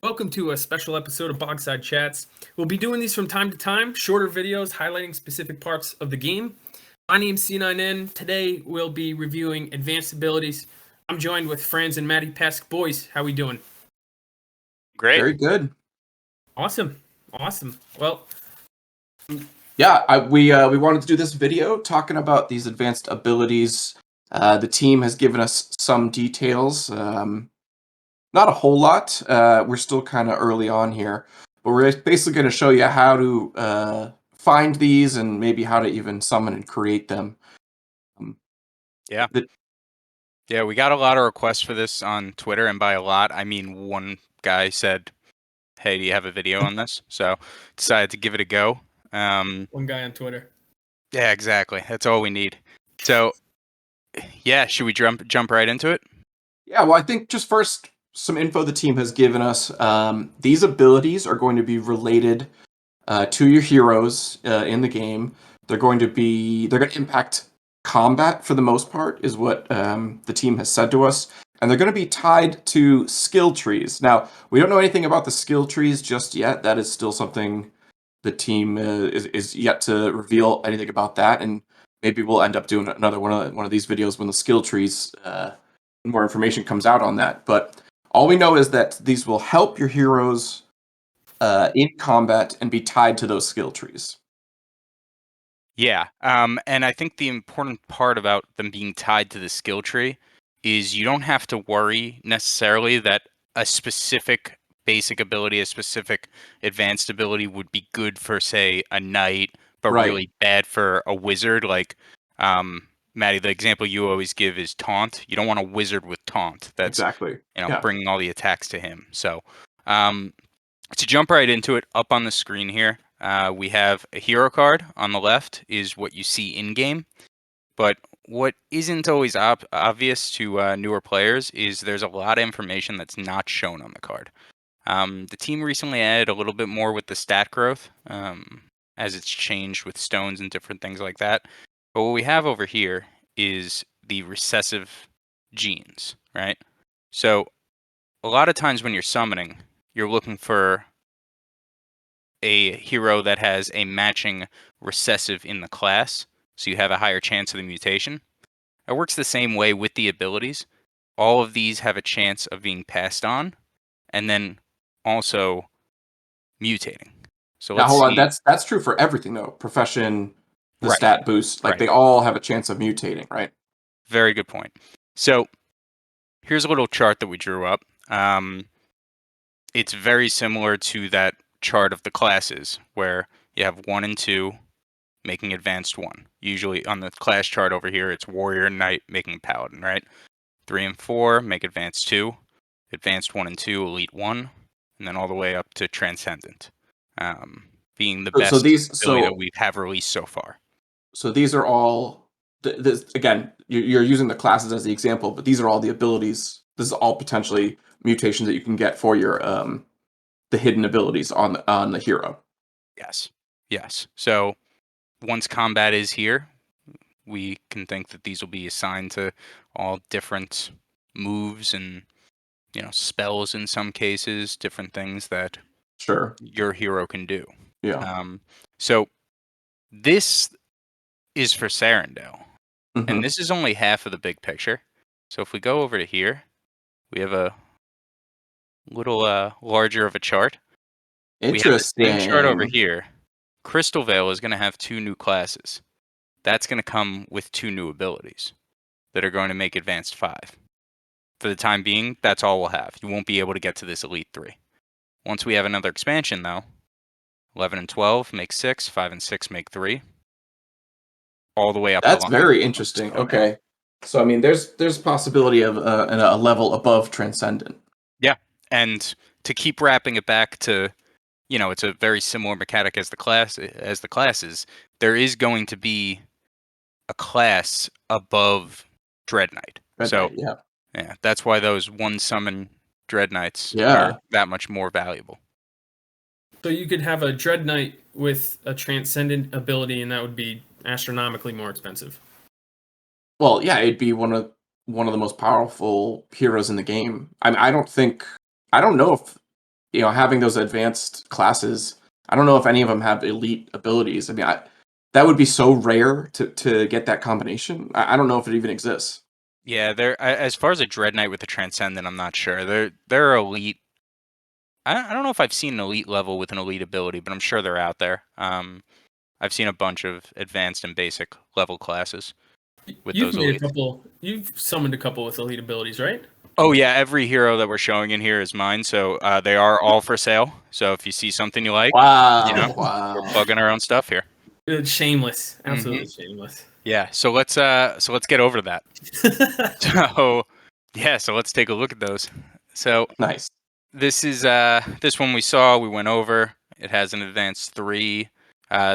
Welcome to a special episode of Bogside Chats. We'll be doing these from time to time, shorter videos highlighting specific parts of the game. My name's C9N. Today we'll be reviewing advanced abilities. I'm joined with Franz and Maddie Pesk. Boys, how we doing? Great. Very good. Awesome. Well, Yeah, we wanted to do this video talking about these advanced abilities. The team has given us some details. Not a whole lot. We're still kind of early on here, but we're basically going to show you how to find these and maybe how to even summon and create them. Yeah, we got a lot of requests for this on Twitter, and by a lot, I mean one guy said, "Hey, do you have a video on this?" So decided to give it a go. one guy on Twitter. Yeah, exactly. That's all we need. So, yeah, should we jump right into it? Yeah, well, I think just first, some info the team has given us. These abilities are going to be related to your heroes in the game. They're going to impact combat for the most part, is what the team has said to us. And they're going to be tied to skill trees. Now, we don't know anything about the skill trees just yet. That is still something the team is yet to reveal anything about that. And maybe we'll end up doing another one of these videos when the skill trees, more information comes out on that. But all we know is that these will help your heroes in combat and be tied to those skill trees. Yeah, and I think the important part about them being tied to the skill tree is you don't have to worry necessarily that a specific basic ability, a specific advanced ability would be good for, say, a knight, but Right. really bad for a wizard. Like, Maddie, the example you always give is taunt. You don't want a wizard with taunt. That's Exactly. bringing all the attacks to him. So, to jump right into it, up on the screen here, we have a hero card on the left is what you see in game. But what isn't always obvious to newer players is there's a lot of information that's not shown on the card. The team recently added a little bit more with the stat growth, as it's changed with stones and different things like that. But what we have over here is the recessive genes, right? So a lot of times when you're summoning, you're looking for a hero that has a matching recessive in the class, so you have a higher chance of the mutation. It works the same way with the abilities. All of these have a chance of being passed on, and then also mutating. So Now, let's hold on. see. That's true for everything, though. Profession, the Right. stat boost, like Right. they all have a chance of mutating, right? Very good point. So here's a little chart that we drew up. It's very similar to that chart of the classes where you have 1 and 2 making advanced 1. Usually on the class chart over here, it's warrior and knight making paladin, right? 3 and 4 make advanced 2, advanced 1 and 2 elite 1, and then all the way up to transcendent, being the best ability that we have released so far. So these are all. Again, you're using the classes as the example, but these are all the abilities. This is all potentially mutations that you can get for your the hidden abilities on the hero. Yes. So once combat is here, we can think that these will be assigned to all different moves and spells in some cases, different things that Sure. your hero can do. Yeah. So this is for Sarandale, Mhm. and this is only half of the big picture. So if we go over to here, we have a little larger of a chart. We have the same chart over Interesting. here. Crystal Veil is going to have 2 new classes. That's going to come with 2 new abilities that are going to make advanced 5. For the time being, that's all we'll have. You won't be able to get to this elite 3. Once we have another expansion, though, 11 and 12 make 6, 5 and 6 make 3. All the way up That's the line. very interesting. Okay. So I mean, there's possibility of a level above transcendent. Yeah, and to keep wrapping it back to, it's a very similar mechanic as the classes. There is going to be a class above Dread Knight. So yeah, that's why those 1 summon Dread Knights are that much more valuable. So you could have a Dread Knight with a transcendent ability, and that would be astronomically more expensive. Well, yeah, it'd be one of the most powerful heroes in the game. I mean, I don't know if having those advanced classes, I don't know if any of them have elite abilities. I mean, that would be so rare to get that combination. I don't know if it even exists. Yeah, as far as a Dread Knight with a Transcendent, I'm not sure. They're elite. I don't know if I've seen an elite level with an elite ability, but I'm sure they're out there. I've seen a bunch of advanced and basic level classes with You've those made a elites. couple. You've summoned a couple with elite abilities, right? Oh yeah, every hero that we're showing in here is mine, so they are all for sale. So if you see something you like, Wow, we're wow. plugging our own stuff here. It's shameless, Mm-hmm. absolutely shameless. Yeah, so let's get over to that. So yeah, so let's take a look at those. So Nice. this is this one we saw, we went over. It has an advanced 3.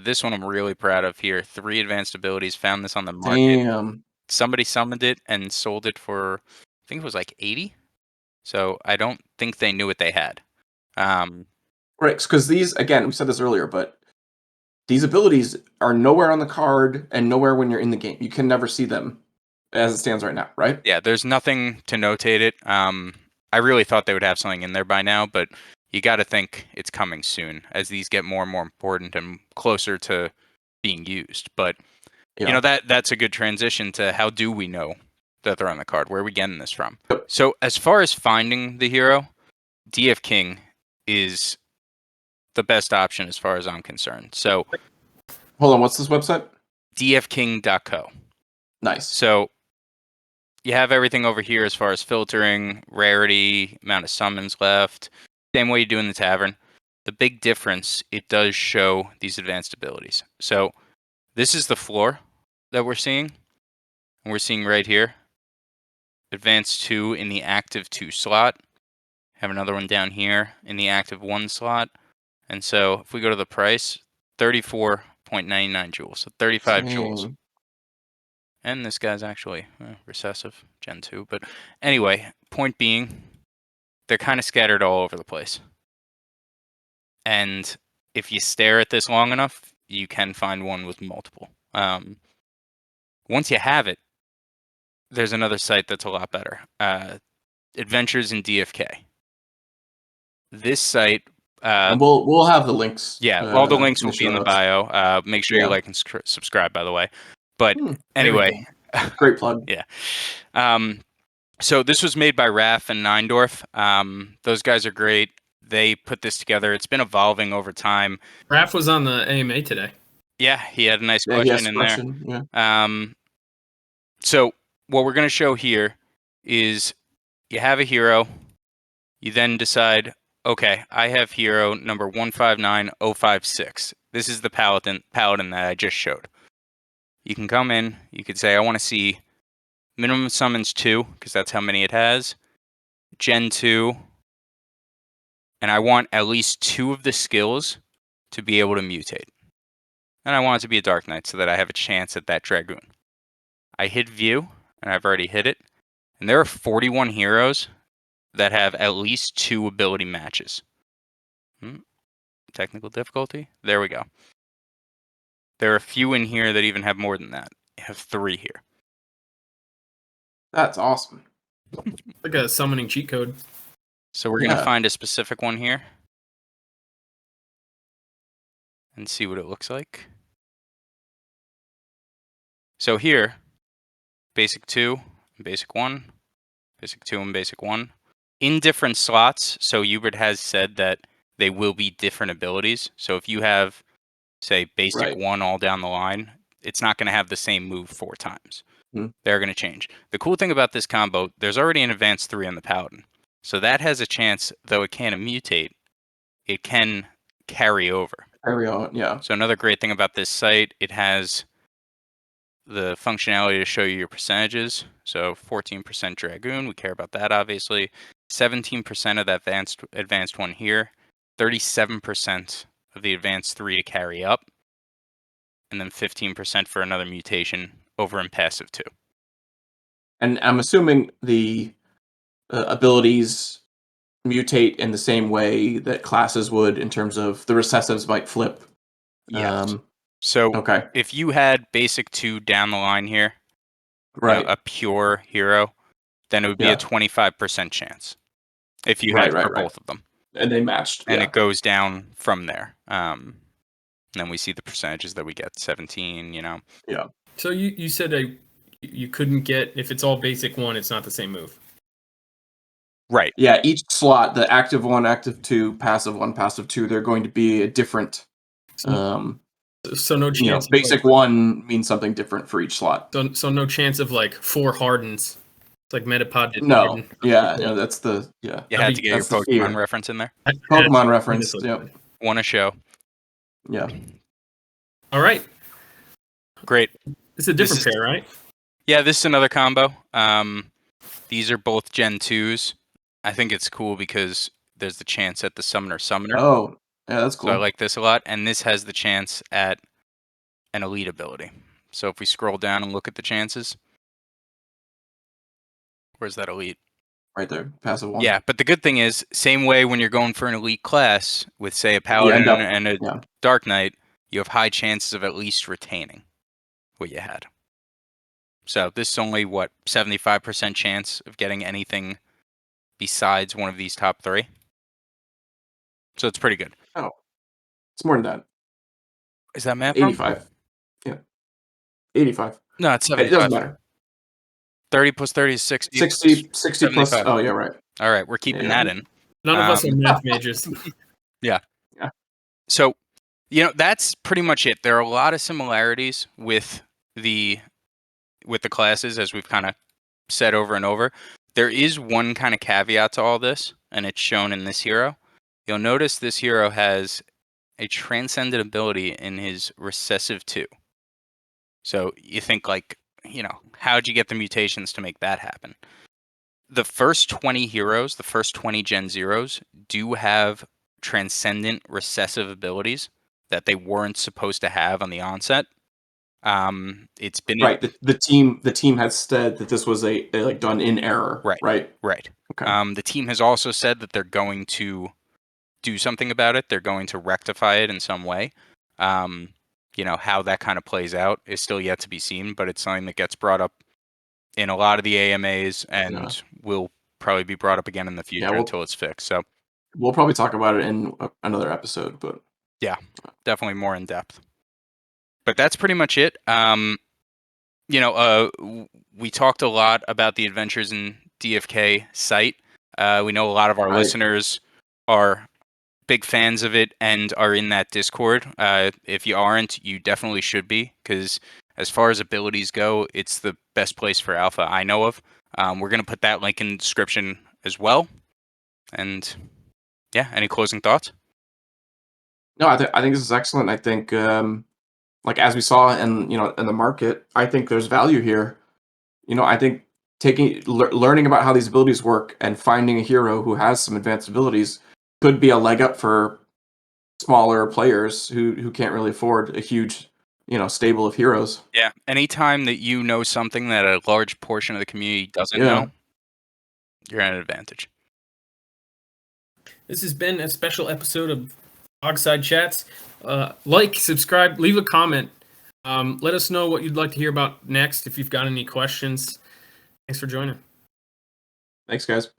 This one I'm really proud of here. 3 advanced abilities. Found this on the market. Damn. Somebody summoned it and sold it for, I think it was like 80. So I don't think they knew what they had. Right, because these, again, we said this earlier, but these abilities are nowhere on the card and nowhere when you're in the game. You can never see them as it stands right now, right? Yeah, there's nothing to notate it. I really thought they would have something in there by now, but you got to think it's coming soon as these get more and more important and closer to being used. But Yeah. that's a good transition to how do we know that they're on the card? Where are we getting this from? Yep. So as far as finding the hero, DFKing is the best option as far as I'm concerned. So Hold on, what's this website? DFKing.co. Nice. So you have everything over here as far as filtering, rarity, amount of summons left. Same way you do in the tavern. The big difference, it does show these advanced abilities. So this is the floor that we're seeing. And we're seeing right here. Advanced 2 in the active 2 slot. Have another one down here in the active 1 slot. And so if we go to the price, 34.99 joules. So 35 joules. Dang. And this guy's actually recessive, Gen 2. But anyway, point being, they're kind of scattered all over the place. And if you stare at this long enough, you can find one with multiple. Once you have it, there's another site that's a lot better. Adventures in DFK. This site... and we'll have the links. Yeah, all the links in will the be show in the notes. bio. Make sure you Yeah. like and subscribe, by the way. But Very anyway... Great plug. Yeah. So this was made by Raph and Neindorf. Those guys are great. They put this together. It's been evolving over time. Raph was on the AMA today. Yeah, he had a nice Yeah, he has question in a question. there. Yeah. So what we're going to show here is you have a hero. You then decide, okay, I have hero number 159056. This is the paladin that I just showed. You can come in. You could say, I want to see minimum summons 2, because that's how many it has. Gen 2. And I want at least 2 of the skills to be able to mutate. And I want it to be a Dark Knight so that I have a chance at that Dragoon. I hit view, and I've already hit it. And there are 41 heroes that have at least 2 ability matches. Technical difficulty? There we go. There are a few in here that even have more than that. You have 3 here. That's awesome. Like a summoning cheat code. So we're going to find a specific one here. And see what it looks like. So here, basic 2, basic 1, basic 2, and basic 1. In different slots, so Hubert has said that they will be different abilities. So if you have, say, basic 1 all down the line, it's not going to have the same move 4 times. They're going to change. The cool thing about this combo, there's already an advanced 3 on the Paladin. So that has a chance, though it can't mutate, it can carry over. Carry on, yeah. So another great thing about this site, it has the functionality to show you your percentages. So 14% Dragoon, we care about that obviously. 17% of the advanced 1 here. 37% of the advanced 3 to carry up. And then 15% for another mutation over in passive 2. And I'm assuming the abilities mutate in the same way that classes would in terms of the recessives might flip. Yes. So okay. If you had basic 2 down the line here, right, a pure hero, then it would be a 25% chance if you had for both of them. And they matched. and Yeah. it goes down from there. And then we see the percentages that we get, 17, Yeah. So you said you couldn't get, if it's all basic 1, it's not the same move. Right. Yeah, each slot, the active 1, active 2, passive 1, passive 2, they're going to be a different So no chance. you know, basic 1 means something different for each slot. So no chance of like 4 hardens. It's like Metapod did. No. Harden. Yeah, no, that's the You That'd had be- to get your that's the Pokemon fear. reference in there. Pokemon reference. Honestly. Yep. Want to show. Yeah. All right. Great. It's a different This is- pair, right? Yeah, this is another combo. These are both Gen 2s. I think it's cool because there's the chance at the Summoner. Oh, yeah, that's cool. So I like this a lot. And this has the chance at an Elite ability. So if we scroll down and look at the chances, where's that Elite? Right there, passive 1. Yeah, but the good thing is, same way when you're going for an Elite class with, say, a Paladin up- and a yeah. Dark Knight, you have high chances of at least retaining what you had. So this is only, 75% chance of getting anything besides one of these top 3. So it's pretty good. It's more than that. Is that math wrong? 85. Yeah. 85. No, it's It 75. doesn't matter. 30 plus 30 is 60. 60 plus. 75. Oh, yeah, right. All right, we're keeping Yeah. that in. None of us are math majors. So, that's pretty much it. There are a lot of similarities with the classes, as we've kind of said over and over. There is one kind of caveat to all this, and it's shown in this hero. You'll notice this hero has a transcendent ability in his recessive 2. So you think how'd you get the mutations to make that happen? The first 20 heroes, the first 20 Gen 0s do have transcendent recessive abilities that they weren't supposed to have on the onset. It's been Right. The team has said that this was a like done in error. Right. Right. right. Okay. The team has also said that they're going to do something about it. They're going to rectify it in some way. How that kind of plays out is still yet to be seen, but it's something that gets brought up in a lot of the AMAs and will probably be brought up again in the future until it's fixed. So we'll probably talk about it in another episode, but definitely more in depth. But that's pretty much it. We talked a lot about the Adventures in DFK site. We know a lot of our listeners are big fans of it and are in that Discord. If you aren't, you definitely should be, because as far as abilities go, it's the best place for alpha I know of. We're going to put that link in the description as well. And any closing thoughts? No, I think this is excellent. I think as we saw in the market, I think there's value here. I think learning about how these abilities work and finding a hero who has some advanced abilities could be a leg up for smaller players who can't really afford a huge stable of heroes. Yeah. Anytime that you know something that a large portion of the community doesn't know, you're at an advantage. This has been a special episode of Bogside Chats. Like, subscribe, leave a comment. Let us know what you'd like to hear about next if you've got any questions. Thanks for joining. Thanks, guys.